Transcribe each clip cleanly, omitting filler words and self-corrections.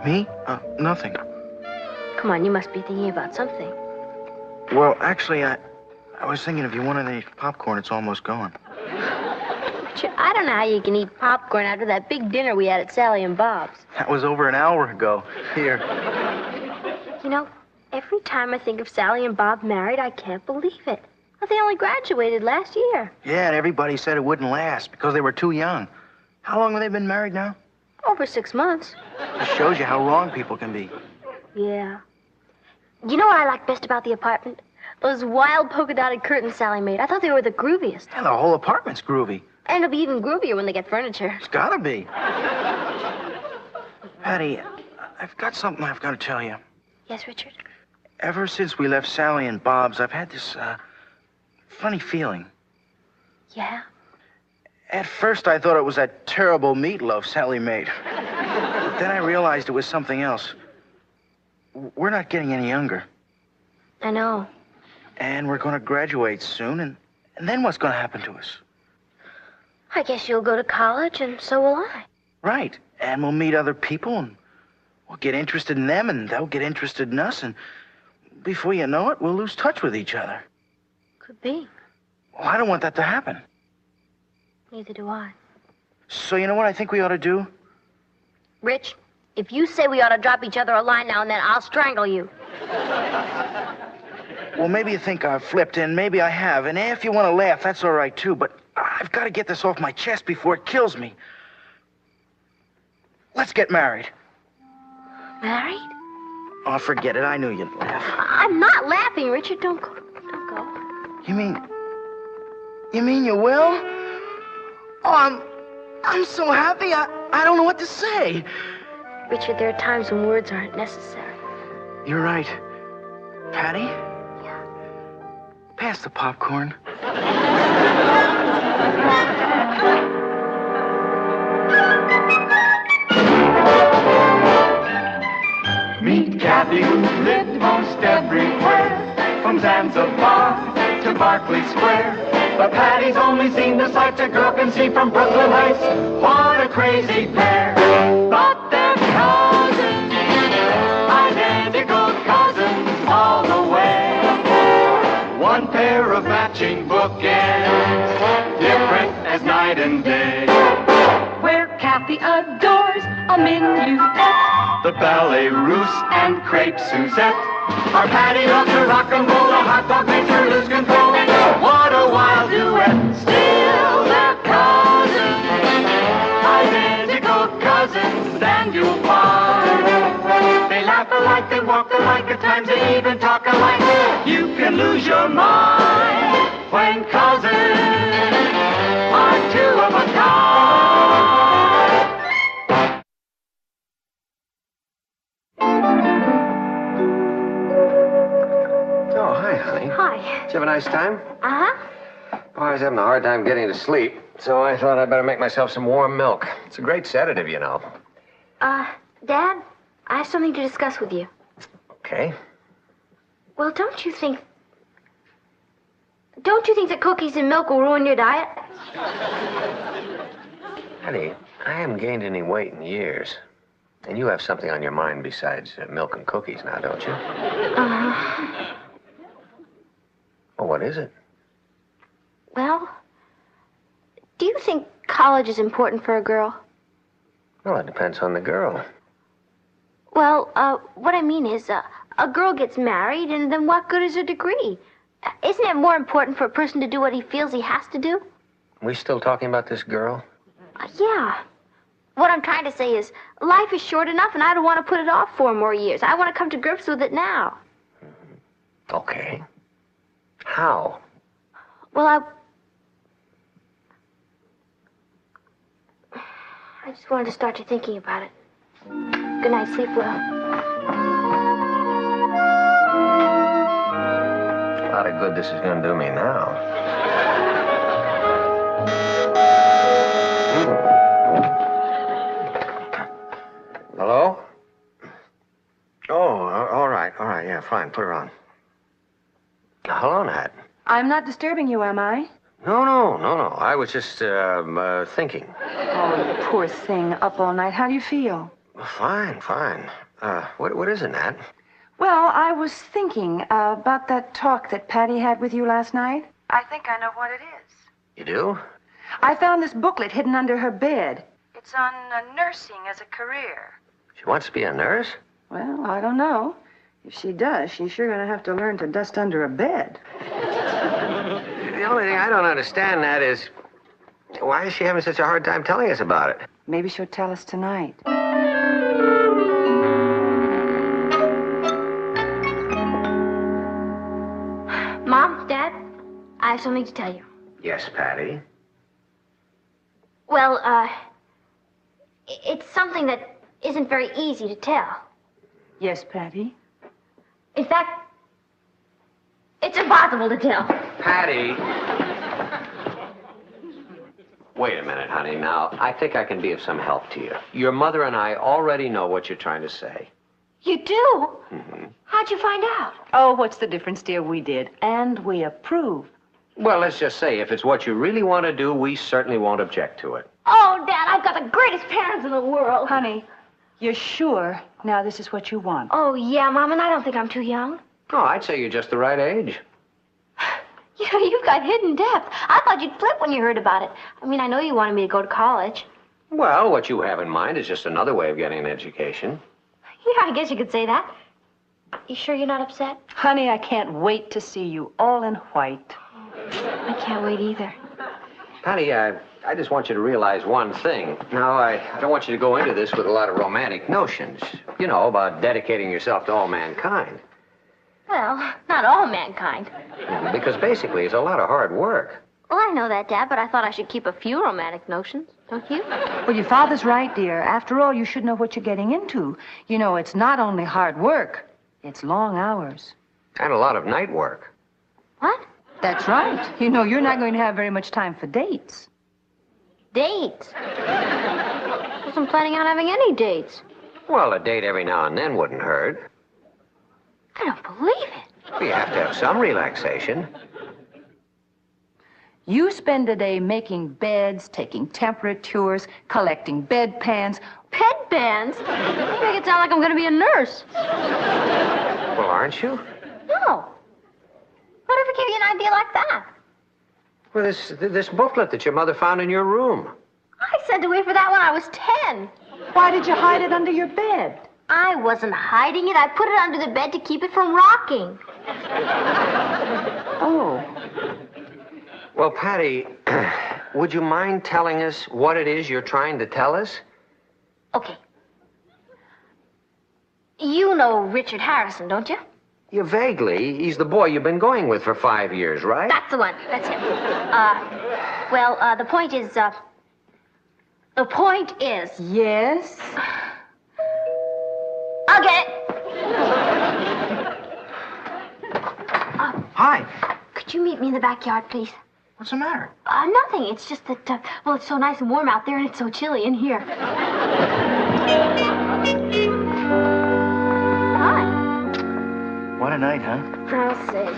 Me? Nothing. Come on, you must be thinking about something. Well, actually, I was thinking if you wanted any popcorn, it's almost gone. Richard, I don't know how you can eat popcorn after that big dinner we had at Sally and Bob's. That was over an hour ago. Here. You know, every time I think of Sally and Bob married, I can't believe it. Well, they only graduated last year. Yeah, and everybody said it wouldn't last because they were too young. How long have they been married now? Over 6 months. It shows you how wrong people can be. Yeah. You know what I like best about the apartment? Those wild polka-dotted curtains Sally made. I thought they were the grooviest. Yeah, the whole apartment's groovy. And it'll be even groovier when they get furniture. It's gotta be. Patty, I've got something I've got to tell you. Yes, Richard? Ever since we left Sally and Bob's, I've had this, funny feeling. Yeah? At first, I thought it was that terrible meatloaf Sally made. But then I realized it was something else. We're not getting any younger. I know. And we're going to graduate soon, and then what's going to happen to us? I guess you'll go to college, and so will I. Right. And we'll meet other people, and we'll get interested in them, and they'll get interested in us, and before you know it, we'll lose touch with each other. Could be. Well, I don't want that to happen. Neither do I. So you know what I think we ought to do? Rich, if you say we ought to drop each other a line now and then, I'll strangle you. Well, maybe you think I've flipped, and maybe I have. And if you want to laugh, that's all right, too. But I've got to get this off my chest before it kills me. Let's get married. Married? Oh, forget it. I knew you'd laugh. I'm not laughing, Richard. Don't go. Don't go. You mean you will? Oh, I'm so happy. I don't know what to say. Richard, there are times when words aren't necessary. You're right. Patty? Yeah. Pass the popcorn. Meet Kathy, who lived most everywhere, from Zanzibar to Berkeley Square. But Patty's only seen the sights a girl can see from Brooklyn Heights. What a crazy pair. But they're cousins, identical cousins all the way. One pair of matching bookends, different as night and day. Where Kathy adores a minuet, The ballet russe and crepe Suzette. Our Patty loves her rock and roll, a hot dog makes her lose control. What a wild duet, still they're cousins, identical cousins, and you'll find they laugh alike, they walk alike, at times they even talk alike. You can lose your mind when cousins are two of a kind. Oh, hi, honey. Hi. Did you have a nice time? Uh-huh. Oh, I was having a hard time getting to sleep, so I thought I'd better make myself some warm milk. It's a great sedative, you know. Dad, I have something to discuss with you. Okay. Well, don't you think that cookies and milk will ruin your diet? Honey, I haven't gained any weight in years. And you have something on your mind besides milk and cookies now, don't you? Uh-huh. Well, what is it? Well, do you think college is important for a girl? Well, it depends on the girl. Well, what I mean is, a girl gets married, and then what good is her degree? Isn't it more important for a person to do what he feels he has to do? We still talking about this girl? Yeah. What I'm trying to say is, life is short enough, and I don't want to put it off 4 more years. I want to come to grips with it now. Okay. How? Well, I just wanted to start you thinking about it. Good night, sleep well. A lot of good this is going to do me now. Hello? Oh, all right, yeah, fine, put her on. Hello, Nat. I'm not disturbing you, am I? No. I was just, thinking. Oh, you poor thing, up all night. How do you feel? Fine, fine. What is it, Nat? Well, I was thinking about that talk that Patty had with you last night. I think I know what it is. You do? I found this booklet hidden under her bed. It's on nursing as a career. She wants to be a nurse? Well, I don't know. If she does, she's sure going to have to learn to dust under a bed. The only thing I don't understand, Nat, is why is she having such a hard time telling us about it? Maybe she'll tell us tonight. Mom, Dad, I have something to tell you. Yes, Patty. Well, it's something that isn't very easy to tell. Yes, Patty? In fact, it's impossible to tell. Patty! Wait a minute, honey. Now, I think I can be of some help to you. Your mother and I already know what you're trying to say. You do? Mm-hmm. How'd you find out? Oh, what's the difference, dear? We did. And we approve. Well, let's just say if it's what you really want to do, we certainly won't object to it. Oh, Dad, I've got the greatest parents in the world. Honey, you're sure now this is what you want? Oh, yeah, Mom, and I don't think I'm too young. Oh, I'd say you're just the right age. You know, you've got hidden depth. I thought you'd flip when you heard about it. I mean, I know you wanted me to go to college. Well, what you have in mind is just another way of getting an education. Yeah, I guess you could say that. You sure you're not upset? Honey, I can't wait to see you all in white. I can't wait either. Patty, I just want you to realize one thing. Now, I don't want you to go into this with a lot of romantic notions, you know, about dedicating yourself to all mankind. Well, not all mankind. Because basically, it's a lot of hard work. Well, I know that, Dad, but I thought I should keep a few romantic notions. Don't you? Well, your father's right, dear. After all, you should know what you're getting into. You know, it's not only hard work, it's long hours. And a lot of night work. What? That's right. You know, you're not going to have very much time for dates. Dates? I wasn't planning on having any dates. Well, a date every now and then wouldn't hurt. I don't believe it. You have to have some relaxation. You spend a day making beds, taking temperatures, collecting bedpans. Bedpans? You make it sound like I'm going to be a nurse. Well, aren't you? No. Whatever gave you an idea like that? Well, this booklet that your mother found in your room. I sent away for that when I was 10. Why did you hide it under your bed? I wasn't hiding it. I put it under the bed to keep it from rocking. Oh. Well, Patty, would you mind telling us what it is you're trying to tell us? Okay. You know Richard Harrison, don't you? Yeah, vaguely. He's the boy you've been going with for 5 years, right? That's the one. That's him. The point is, Yes? I'll get it. Hi. Could you meet me in the backyard, please? What's the matter? Nothing. It's just that, well, it's so nice and warm out there and it's so chilly in here. Hi. What a night, huh? I'll say.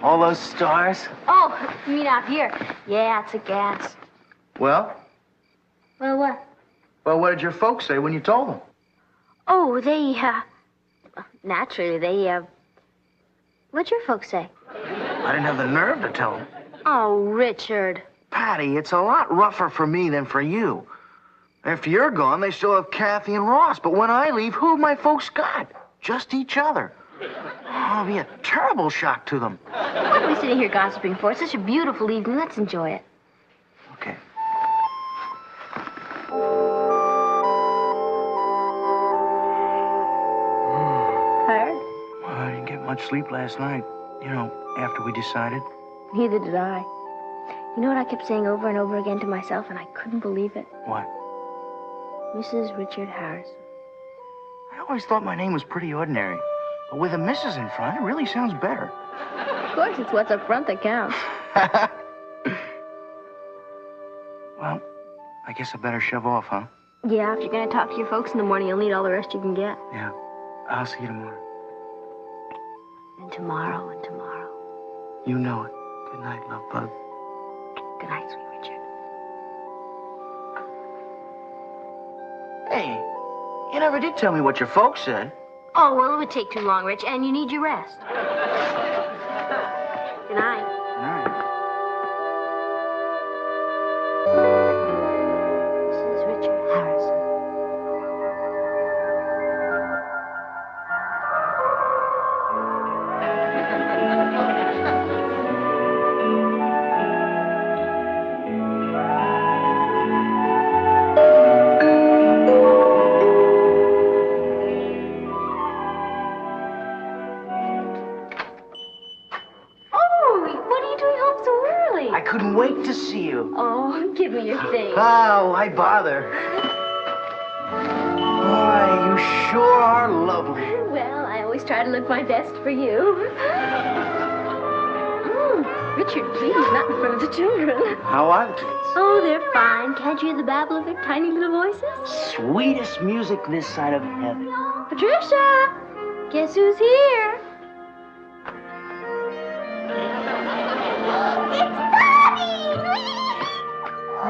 All those stars? Oh, you mean out here? Yeah, it's a gas. Well, Well, what? what did your folks say when you told them? Oh, they, naturally, what'd your folks say? I didn't have the nerve to tell them. Oh, Richard. Patty, it's a lot rougher for me than for you. After you're gone, they still have Kathy and Ross. But when I leave, who have my folks got? Just each other. Oh, it'll be a terrible shock to them. What are we sitting here gossiping for? It's such a beautiful evening. Let's enjoy it. Okay. Tired? Well, I didn't get much sleep last night. You know, after we decided. Neither did I. You know what I kept saying over and over again to myself, and I couldn't believe it? What? Mrs. Richard Harrison. I always thought my name was pretty ordinary. But with a Mrs. in front, it really sounds better. Of course, it's what's up front that counts. Well, I guess I better shove off, huh? Yeah, if you're going to talk to your folks in the morning, you'll need all the rest you can get. Yeah. I'll see you tomorrow. And tomorrow and tomorrow. You know it. Good night, love bug. Good night, sweet Richard. Hey, You never did tell me what your folks said. Oh, well, it would take too long, Rich, and you need your rest. Good night. All right. This is Richard Harrison. I couldn't wait to see you. Oh, give me your thing. Oh, why bother? Boy, you sure are lovely. Well, I always try to look my best for you. Richard, please, not in front of the children. How are the kids? Oh, they're fine. Can't you hear the babble of their tiny little voices? Sweetest music this side of heaven. Patricia, guess who's here?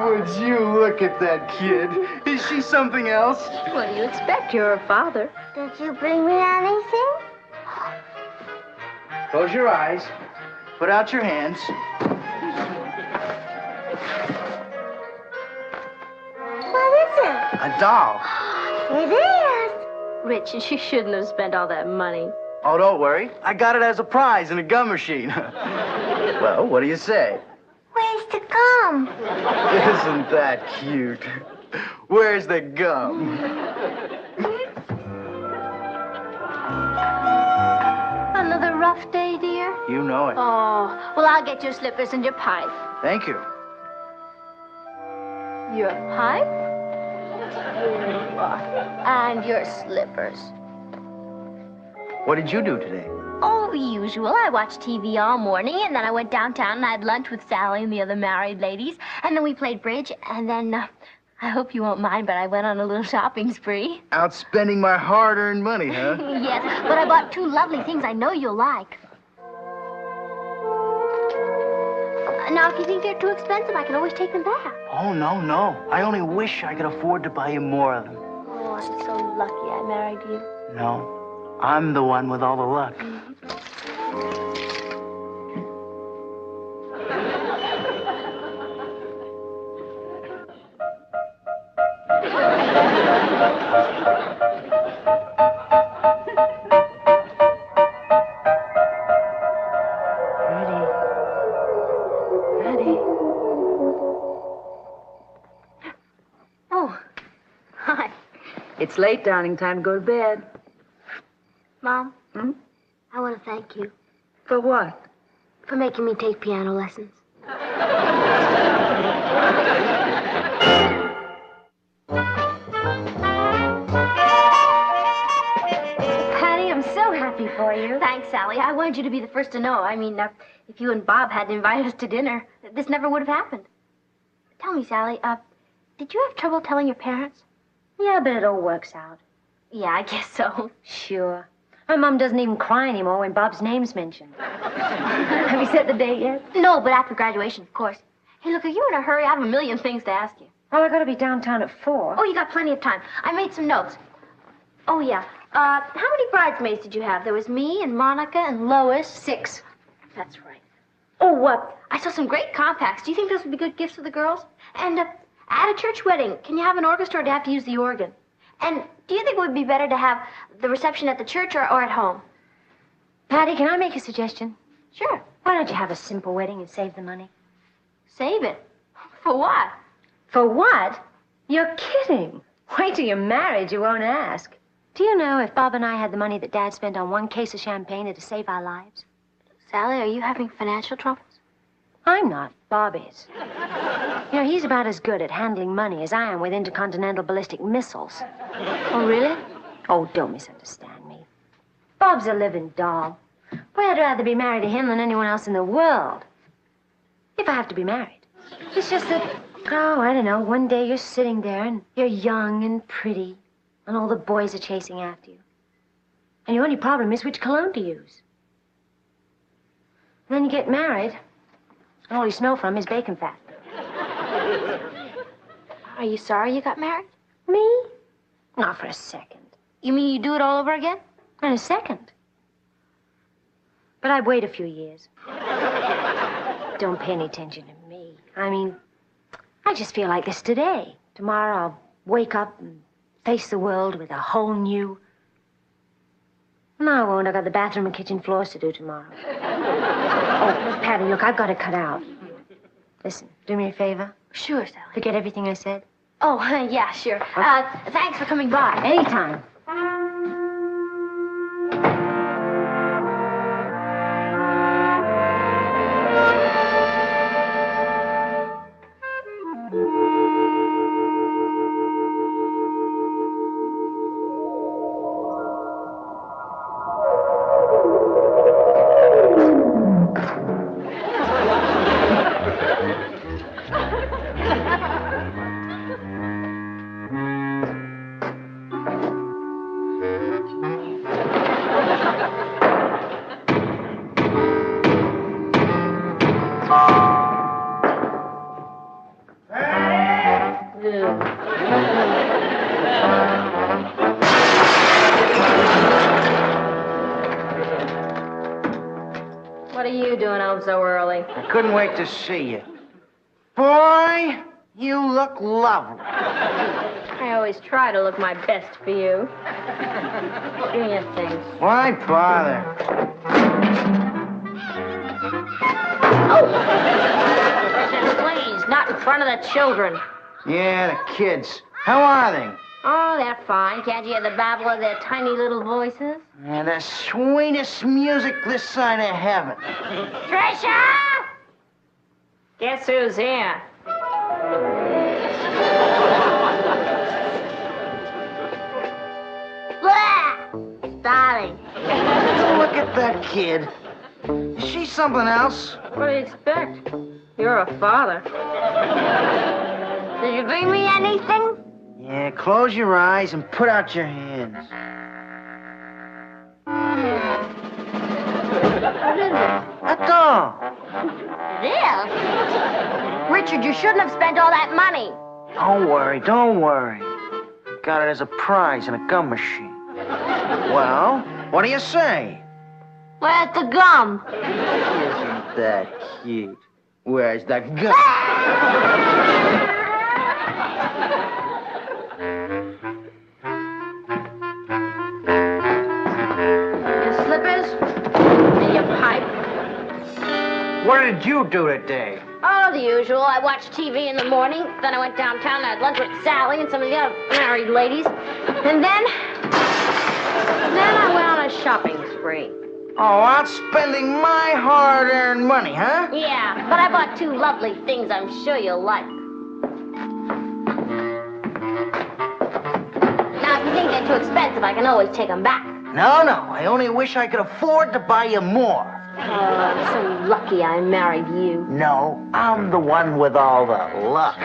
Would you look at that kid? Is she something else? What do you expect? You're her father. Did you bring me anything? Close your eyes. Put out your hands. What is it? A doll. It is. Rich, you shouldn't have spent all that money. Oh, don't worry. I got it as a prize in a gum machine. Well, what do you say? Where's the gum? Isn't that cute? Where's the gum? Another rough day, dear? You know it. Oh, well, I'll get your slippers and your pipe. Thank you. Your pipe? And your slippers. What did you do today? Oh, the usual. I watched TV all morning, and then I went downtown and I had lunch with Sally and the other married ladies. And then we played bridge, and then, I hope you won't mind, but I went on a little shopping spree. Out spending my hard-earned money, huh? Yes, but I bought 2 lovely things I know you'll like. Now, if you think they're too expensive, I can always take them back. Oh, no, no. I only wish I could afford to buy you more of them. Oh, I'm so lucky I married you. No, I'm the one with all the luck. Oh, hi. It's late, darling. Time to go to bed. Mom, I want to thank you For what? for making me take piano lessons. Patty, I'm so happy for you. Thanks, Sally. I wanted you to be the first to know. I mean, if you and Bob hadn't invited us to dinner, this never would have happened. Tell me, Sally, did you have trouble telling your parents? Yeah, but it all works out. Yeah, I guess so. Sure. My mom doesn't even cry anymore when Bob's name's mentioned. Have you set the date yet? No, but after graduation, of course. Hey, look, are you in a hurry? I have a million things to ask you. Oh, I gotta be downtown at 4. Oh, you got plenty of time. I made some notes. Oh, yeah. How many bridesmaids did you have? There was me and Monica and Lois. 6. That's right. Oh, what? I saw some great compacts. Do you think those would be good gifts for the girls? And at a church wedding, can you have an orchestra or do you have to use the organ? And do you think it would be better to have the reception at the church or at home? Patty, can I make a suggestion? Sure. Why don't you have a simple wedding and save the money? Save it. For what? For what? You're kidding. Wait till you're married, you won't ask. Do you know if Bob and I had the money that Dad spent on 1 case of champagne, it'd save our lives? Sally, are you having financial troubles? I'm not. Bob is. You know, he's about as good at handling money as I am with intercontinental ballistic missiles. Oh, really? Oh, don't misunderstand me. Bob's a living doll. Boy, I'd rather be married to him than anyone else in the world. If I have to be married. It's just that, oh, I don't know, one day you're sitting there and you're young and pretty, and all the boys are chasing after you. And your only problem is which cologne to use. And then you get married, and all you smell from is bacon fat. Are you sorry you got married? Me? Not for a second. You mean you do it all over again? In a second. But I'd wait a few years. Don't pay any attention to me. I mean, I just feel like this today. Tomorrow I'll wake up and face the world with a whole new... No, I won't. I've got the bathroom and kitchen floors to do tomorrow. Oh, Patty, look, I've got to cut out. Listen, do me a favor. Sure, Sally. Forget everything I said. Oh, yeah, sure. Thanks for coming by. Anytime. What are you doing home so early? I couldn't wait to see you. Boy, you look lovely. I always try to look my best for you. Give me a thing. Why bother? Please, not in front of the children. Yeah, the kids. How are they? Oh, they're fine. Can't you hear the babble of their tiny little voices? Yeah, the sweetest music this side of heaven. Tricia! Guess who's here? Blah! Darling. Look at that kid. Is she something else? What do you expect? You're a father. Did you bring me anything? Yeah, close your eyes and put out your hands. What is it? A doll. It is? Richard, you shouldn't have spent all that money. Don't worry, don't worry. Got it as a prize in a gum machine. Well, what do you say? Where's the gum? Isn't that cute? Where's the gum? What did you do today? Oh, the usual. I watched TV in the morning. Then I went downtown and had lunch with Sally and some of the other married ladies. And then I went on a shopping spree. Oh, out spending my hard-earned money, huh? Yeah, but I bought two lovely things I'm sure you'll like. Now, if you think they're too expensive, I can always take them back. No, no. I only wish I could afford to buy you more. Oh, I'm so lucky I married you. No, I'm the one with all the luck.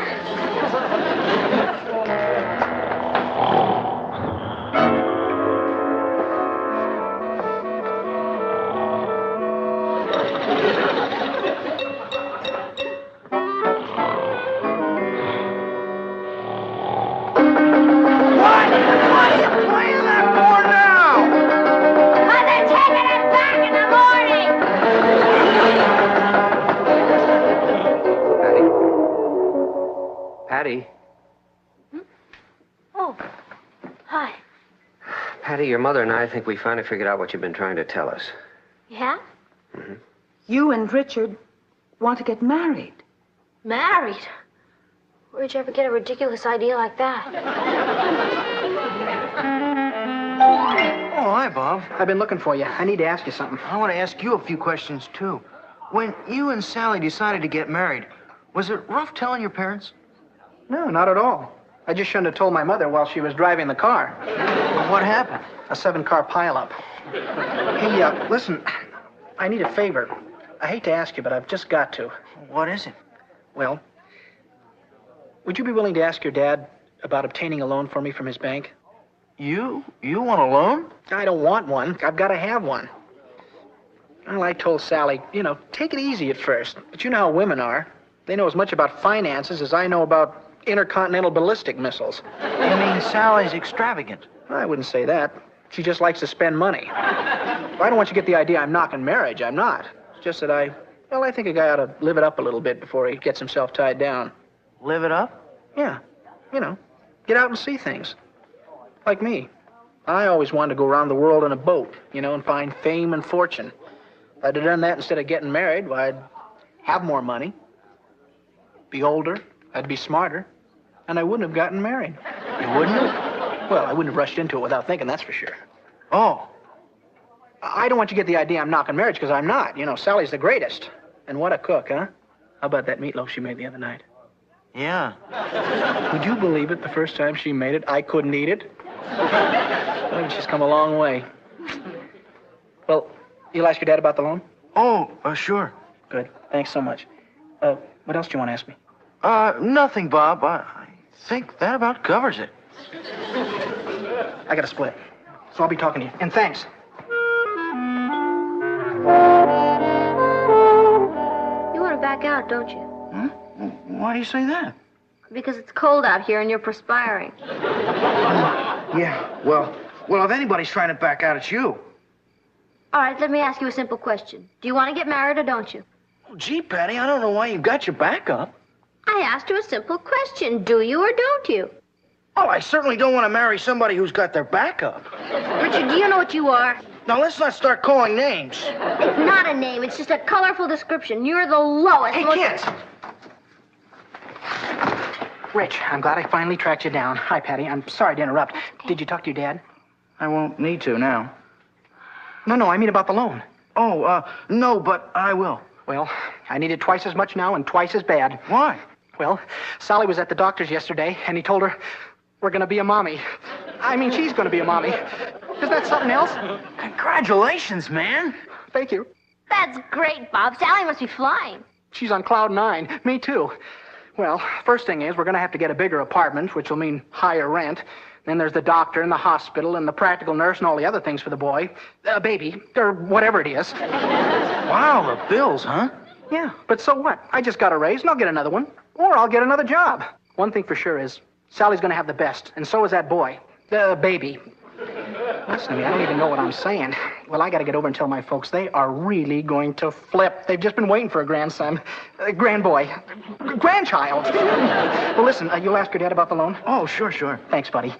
Patty. Oh, hi. Patty, your mother and I think we finally figured out what you've been trying to tell us. Yeah? Mm-hmm. You and Richard want to get married. Married? Where'd you ever get a ridiculous idea like that? Oh, hi, Bob. I've been looking for you. I need to ask you something. I want to ask you a few questions, too. When you and Sally decided to get married, was it rough telling your parents? No, not at all. I just shouldn't have told my mother while she was driving the car. Well, what happened? A 7-car pileup. Hey, listen, I need a favor. I hate to ask you, but I've just got to. What is it? Well, would you be willing to ask your dad about obtaining a loan for me from his bank? You want a loan? I don't want one. I've got to have one. Well, I told Sally, take it easy at first. But you know how women are. They know as much about finances as I know about, intercontinental ballistic missiles. You mean Sally's extravagant? I wouldn't say that. She just likes to spend money. I don't want you to get the idea I'm knocking marriage. I'm not. It's just that I think a guy ought to live it up a little bit before he gets himself tied down. Live it up? Yeah. You know, get out and see things. Like me. I always wanted to go around the world in a boat, you know, and find fame and fortune. If I'd have done that instead of getting married, well, I'd have more money, be older, I'd be smarter, and I wouldn't have gotten married. You wouldn't have? Well, I wouldn't have rushed into it without thinking, that's for sure. Oh. I don't want you to get the idea I'm knocking marriage, because I'm not. You know, Sally's the greatest. And what a cook, huh? How about that meatloaf she made the other night? Yeah. Would you believe it, the first time she made it, I couldn't eat it? Well, she's come a long way. Well, you'll ask your dad about the loan? Oh, sure. Good. Thanks so much. What else do you want to ask me? Nothing, Bob. I think that about covers it. I gotta split. So I'll be talking to you. And thanks. You want to back out, don't you? Hmm? Why do you say that? Because it's cold out here and you're perspiring. Yeah, well, if anybody's trying to back out, it's you. All right, let me ask you a simple question. Do you want to get married or don't you? Oh, gee, Patty, I don't know why you've got your back up. I asked you a simple question. Do you or don't you? Oh, I certainly don't want to marry somebody who's got their back up. Richard, do you know what you are? Now, let's not start calling names. It's not a name. It's just a colorful description. You're the lowest. Hey, most... kids! Rich, I'm glad I finally tracked you down. Hi, Patty. I'm sorry to interrupt. Did you talk to your dad? I won't need to now. No, I mean about the loan. Oh, no, but I will. Well, I need it twice as much now and twice as bad. Why? Well, Sally was at the doctor's yesterday, and he told her we're going to be a mommy. I mean, she's going to be a mommy. Isn't that something else? Congratulations, man. Thank you. That's great, Bob. Sally must be flying. She's on cloud 9. Me too. Well, first thing is we're going to have to get a bigger apartment, which will mean higher rent. Then there's the doctor and the hospital and the practical nurse and all the other things for the boy. Baby, or whatever it is. Wow, the bills, huh? Yeah, but so what? I just got a raise and I'll get another one. Or I'll get another job. One thing for sure is Sally's going to have the best, and so is that boy. The baby. Listen to me, I don't even know what I'm saying. Well, I got to get over and tell my folks they are really going to flip. They've just been waiting for a grandson. Grandboy. Grandchild. Well, listen, you'll ask your dad about the loan? Oh, sure. Thanks, buddy.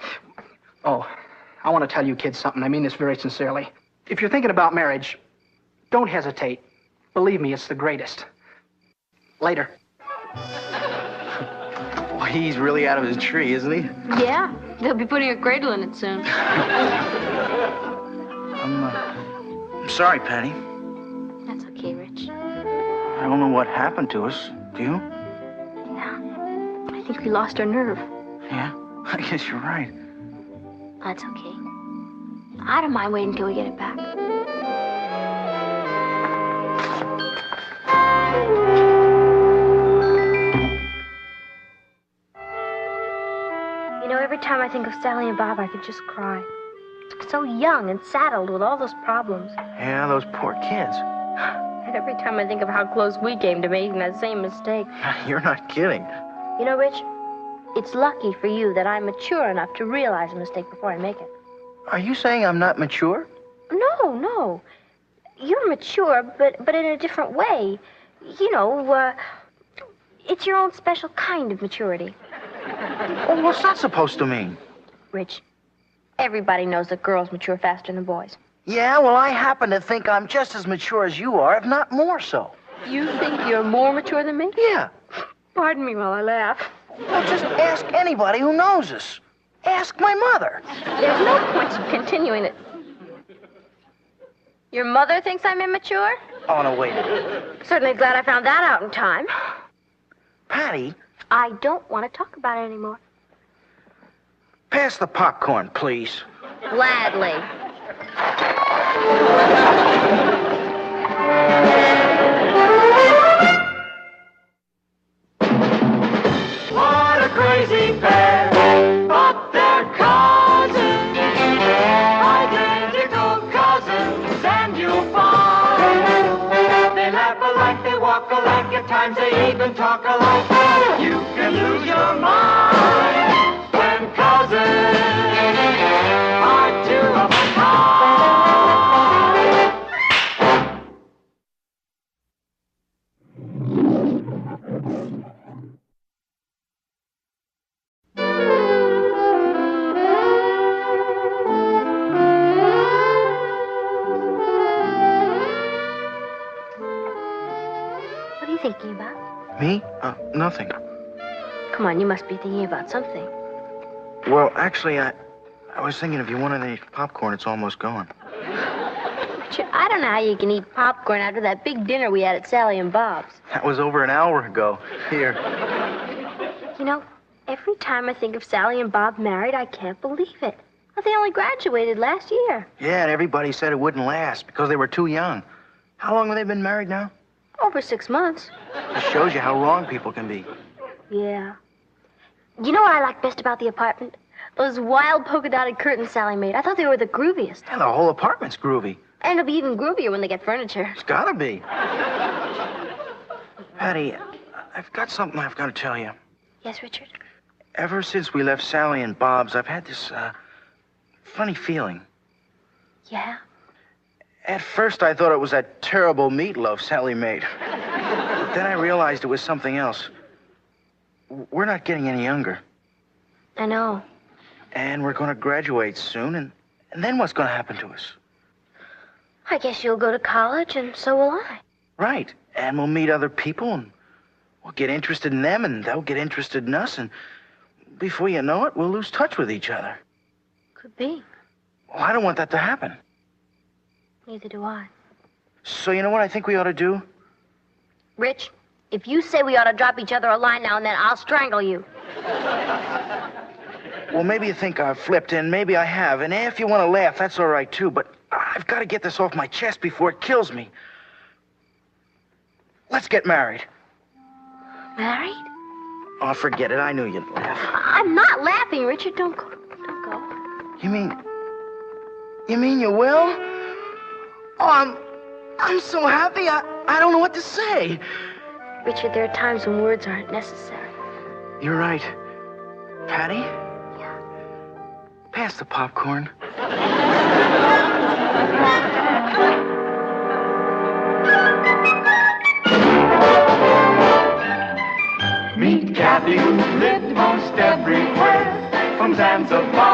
Oh, I want to tell you kids something. I mean this very sincerely. If you're thinking about marriage, don't hesitate. Believe me, it's the greatest. Later. Well, he's really out of his tree, isn't he? Yeah, they'll be putting a cradle in it soon. I'm sorry, Patty. That's okay, Rich. I don't know what happened to us. Do you? Yeah, I think we lost our nerve. Yeah, I guess you're right. That's okay. I don't mind waiting until we get it back. You know, every time I think of Sally and Bob, I could just cry. So young and saddled with all those problems. Yeah, those poor kids. And every time I think of how close we came to making that same mistake. You're not kidding. You know, Rich, it's lucky for you that I'm mature enough to realize a mistake before I make it. Are you saying I'm not mature? No. You're mature, but in a different way. You know, it's your own special kind of maturity. Oh, what's that supposed to mean? Rich, everybody knows that girls mature faster than boys. Yeah, well, I happen to think I'm just as mature as you are, if not more so. You think you're more mature than me? Yeah. Pardon me while I laugh. Well, just ask anybody who knows us. Ask my mother. There's no point in continuing it. Your mother thinks I'm immature? Oh, no, wait. Certainly glad I found that out in time. Patty, I don't want to talk about it anymore. pass the popcorn, please. Gladly. What a crazy pair, but they're cousins, identical cousins, and you'll find they laugh alike, they walk alike, at times they even talk alike. You can lose your mind when cousins are two of a kind. What are you thinking about? Me? Nothing. Come on, you must be thinking about something. Well, actually, I was thinking if you wanted any popcorn, it's almost gone. Richard, I don't know how you can eat popcorn after that big dinner we had at Sally and Bob's. That was over an hour ago. Here. You know, every time I think of Sally and Bob married, I can't believe it. Well, they only graduated last year. Yeah, and everybody said it wouldn't last because they were too young. How long have they been married now? Over 6 months. It shows you how wrong people can be. Yeah. You know what I like best about the apartment? Those wild polka-dotted curtains Sally made. I thought they were the grooviest. Yeah, the whole apartment's groovy. And it'll be even groovier when they get furniture. It's gotta be. Patty, I've got something I've got to tell you. Yes, Richard? Ever since we left Sally and Bob's, I've had this, funny feeling. Yeah? At first, I thought it was that terrible meatloaf Sally made. But then I realized it was something else. We're not getting any younger. I know. And we're going to graduate soon, and then what's going to happen to us? I guess you'll go to college, and so will I. Right. And we'll meet other people, and we'll get interested in them, and they'll get interested in us, and before you know it, we'll lose touch with each other. Could be. Well, I don't want that to happen. Neither do I. So you know what I think we ought to do? Rich, if you say we ought to drop each other a line now and then, I'll strangle you. Well, maybe you think I've flipped, and maybe I have. And if you want to laugh, that's all right, too. But I've got to get this off my chest before it kills me. Let's get married. Married? Oh, forget it. I knew you'd laugh. I'm not laughing, Richard. Don't go. Don't go. You mean you will? Oh, I'm so happy. I don't know what to say. Richard, there are times when words aren't necessary. You're right. Patty? Yeah. Pass the popcorn. Meet Kathy, who's lived most everywhere, from Zanzibar